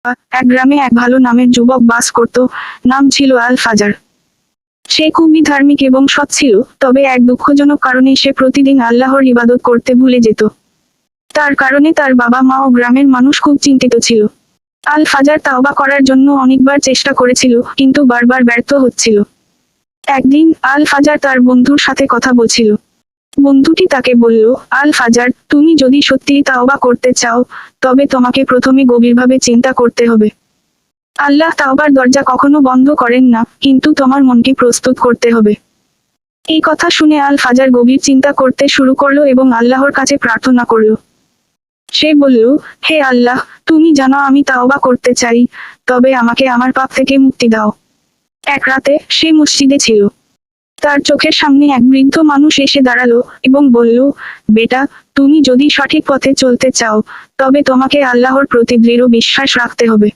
এক গ্রামে এক ভালো নামের যুবক বাস করত, নাম ছিল আল ফাজার। সে খুবই ধার্মিক এবং সৎ ছিল, তবে এক দুঃখজনক কারণে সে প্রতিদিন আল্লাহর ইবাদত করতে ভুলে যেত। তার কারণে তার বাবা মা ও গ্রামের মানুষ খুব চিন্তিত ছিল। আল ফাজার তাওবা করার জন্য অনেকবার চেষ্টা করেছিল, কিন্তু বারবার ব্যর্থ হচ্ছিল। একদিন আল ফাজার তার বন্ধুর সাথে কথা বলছিল। বন্ধুটি তাকে বলল, আল ফাজার, তুমি যদি সত্যিই তাওবা করতে চাও, তবে তোমাকে প্রথমে গভীরভাবে চিন্তা করতে হবে। আল্লাহ তাওবার দরজা কখনো বন্ধ করেন না, কিন্তু তোমার মনকে প্রস্তুত করতে হবে। এই কথা শুনে আল ফাজার গভীর চিন্তা করতে শুরু করলো এবং আল্লাহর কাছে প্রার্থনা করল। সে বলল, হে আল্লাহ, তুমি জানো আমি তাওবা করতে চাই, তবে আমাকে আমার পাপ থেকে মুক্তি দাও। এক রাতে সে মসজিদে ছিল। তার চোখের সামনে এক বৃদ্ধ মানুষ এসে দাঁড়ালো এবং বলল, বেটা, তুমি যদি সঠিক পথে চলতে চাও, তবে তোমাকে আল্লাহর প্রতি দৃঢ় বিশ্বাস রাখতে হবে।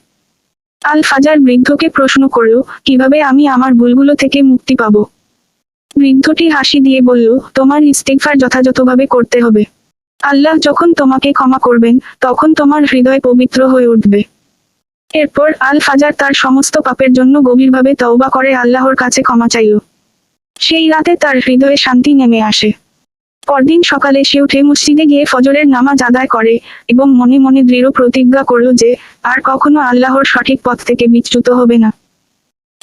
আল ফাজার বৃদ্ধকে প্রশ্ন করল, কিভাবে আমি আমার ভুলগুলো থেকে মুক্তি পাব? বৃদ্ধটি হাসি দিয়ে বলল, তোমার ইস্তিগফার যথাযথভাবে করতে হবে। আল্লাহ যখন তোমাকে ক্ষমা করবেন, তখন তোমার হৃদয় পবিত্র হয়ে উঠবে। এরপর আল ফাজার তার সমস্ত পাপের জন্য গভীরভাবে তওবা করে আল্লাহর কাছে ক্ষমা চাইল। সেই রাতে তার হৃদয়ে শান্তি নেমে আসে। পরদিন সকালে সে উঠে মসজিদে গিয়ে ফজরের নামাজ আদায় করে এবং মনে মনে দৃঢ় প্রতিজ্ঞা করল যে আর কখনো আল্লাহর সঠিক পথ থেকে বিচ্যুত হবে না।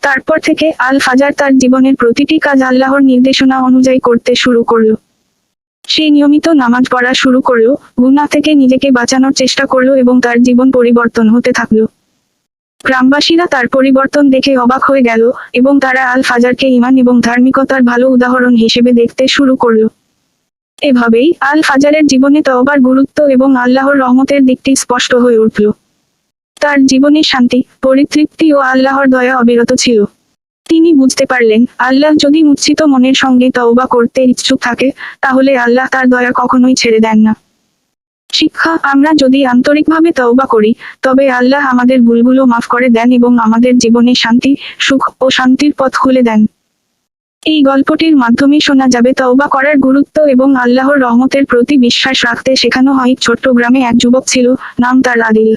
তারপর থেকে আল ফাজার তার জীবনের প্রতিটি কাজ আল্লাহর নির্দেশনা অনুযায়ী করতে শুরু করল। সে নিয়মিত নামাজ পড়া শুরু করল, গুনাহ থেকে নিজেকে বাঁচানোর চেষ্টা করল এবং তার জীবন পরিবর্তন হতে থাকল। গ্রামবাসীরা তার পরিবর্তন দেখে অবাক হয়ে গেল এবং তারা আল ফাজারকে ঈমান এবং ধার্মিকতার ভালো উদাহরণ হিসেবে দেখতে শুরু করল। এভাবেই আল ফাজারের জীবনে তওবার গুরুত্ব এবং আল্লাহর রহমতের দিকটি স্পষ্ট হয়ে উঠল। তার জীবনে শান্তি, পরিতৃপ্তি ও আল্লাহর দয়া অবিরত ছিল। তিনি বুঝতে পারলেন, আল্লাহ যদি মুচ্ছিত মনের সঙ্গে তওবা করতে ইচ্ছুক থাকে, তাহলে আল্লাহ তার দয়া কখনোই ছেড়ে দেন না। শিক্ষা, আমরা যদি আন্তরিকভাবে তওবা করি, তবে আল্লাহ আমাদের ভুলগুলো মাফ করে দেন এবং আমাদের জীবনে শান্তি, সুখ ও শান্তির পথ খুলে দেন। এই গল্পটির মাধ্যমে শোনা যাবে তওবা করার গুরুত্ব এবং আল্লাহর রহমতের প্রতি বিশ্বাস রাখতে শেখানো হয়। ছোট্ট গ্রামে এক যুবক ছিল, নাম তার আদিল।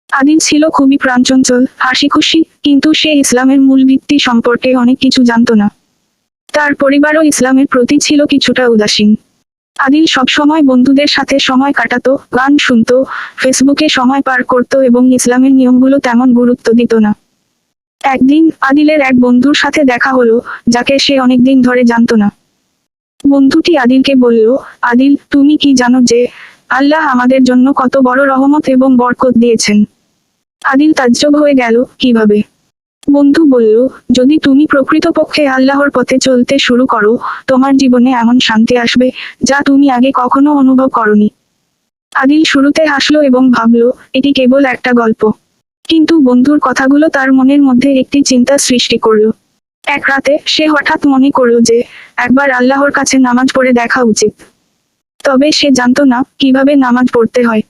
আদিল ছিল খুবই প্রাণচঞ্চল, হাসিখুশি, কিন্তু সে ইসলামের মূল ভিত্তি সম্পর্কে অনেক কিছু জানত না। তার পরিবারও ইসলামের প্রতি ছিল কিছুটা উদাসীন। আদিল সবসময় বন্ধুদের সাথে সময় কাটাতো, গান শুনতো, ফেসবুকে সময় পার করত এবং ইসলামের নিয়মগুলো তেমন গুরুত্ব দিত না। একদিন আদিলের এক বন্ধুর সাথে দেখা হলো, যাকে সে অনেকদিন ধরে জানত না। বন্ধুটি আদিলকে বলল, আদিল, তুমি কি জানো যে আল্লাহ আমাদের জন্য কত বড় রহমত এবং বরকত দিয়েছেন? আদিল তাজ্জব হয়ে গেল, কিভাবে? বন্ধু বলল, যদি তুমি প্রকৃতপক্ষে আল্লাহর পথে চলতে শুরু করো, তোমার জীবনে এমন শান্তি আসবে যা তুমি আগে কখনো অনুভব করনি। আদিল শুরুতে হাসলো এবং ভাবল, এটি কেবল একটা গল্প। কিন্তু বন্ধুর কথাগুলো তার মনের মধ্যে একটি চিন্তা সৃষ্টি করল। এক রাতে সে হঠাৎ মনে করল যে একবার আল্লাহর কাছে নামাজ পড়ে দেখা উচিত। তবে সে জানত না কিভাবে নামাজ পড়তে হয়।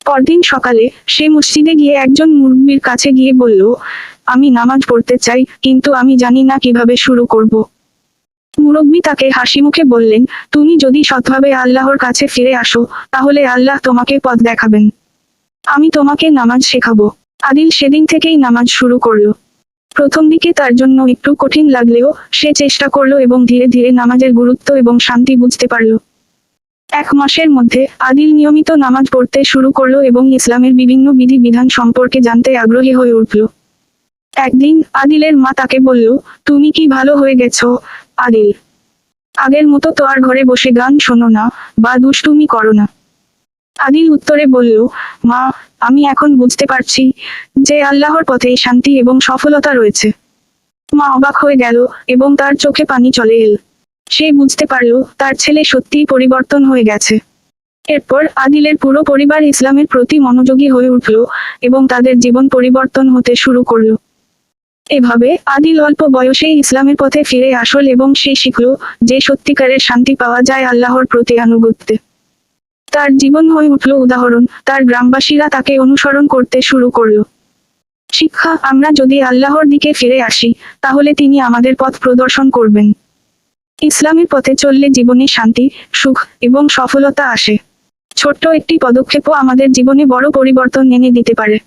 পরদিন সকালে সে মসজিদে গিয়ে একজন মুরব্বির কাছে গিয়ে বলল, আমি নামাজ পড়তে চাই, কিন্তু আমি জানি না কিভাবে শুরু করব। মুরব্বি তাকে হাসিমুখে বললেন, তুমি যদি সৎভাবে আল্লাহর কাছে ফিরে আসো, তাহলে আল্লাহ তোমাকে পথ দেখাবেন। আমি তোমাকে নামাজ শেখাবো। আদিল সেদিন থেকেই নামাজ শুরু করল। প্রথম দিকে তার জন্য একটু কঠিন লাগলেও সে চেষ্টা করলো এবং ধীরে ধীরে নামাজের গুরুত্ব এবং শান্তি বুঝতে পারল। এক মাসের মধ্যে আদিল নিয়মিত নামাজ পড়তে শুরু করলো এবং ইসলামের বিভিন্ন বিধি বিধান সম্পর্কে জানতে আগ্রহী হয়ে উঠল। একদিন আদিলের মা তাকে বলল, তুমি কি ভালো হয়ে গেছো আদিল? আগের মতো তো আর ঘরে বসে গান শোনো না বা দুষ্টুমি করো না। আদিল উত্তরে বলল, মা, আমি এখন বুঝতে পারছি যে আল্লাহর পথে শান্তি এবং সফলতা রয়েছে। মা অবাক হয়ে গেল এবং তার চোখে পানি চলে এল। সে বুঝতে পারল তার ছেলে সত্যিই পরিবর্তন হয়ে গেছে। এরপর আদিলের পুরো পরিবার ইসলামের প্রতি মনোযোগী হয়ে উঠল এবং তাদের জীবন পরিবর্তন হতে শুরু করল। এভাবে আদিল অল্প বয়সেই ইসলামের পথে ফিরে আসল এবং সে শিখল যে সত্যিকারের শান্তি পাওয়া যায় আল্লাহর প্রতি আনুগত্যে। তার জীবন হয়ে উঠল উদাহরণ, তার গ্রামবাসীরা তাকে অনুসরণ করতে শুরু করল। শিক্ষা, আমরা যদি আল্লাহর দিকে ফিরে আসি, তাহলে তিনি আমাদের পথ প্রদর্শন করবেন। ইসলামের পথে চললে জীবনে শান্তি, সুখ এবং সফলতা আসে। ছোট্ট একটি পদক্ষেপও আমাদের জীবনে বড় পরিবর্তন এনে দিতে পারে।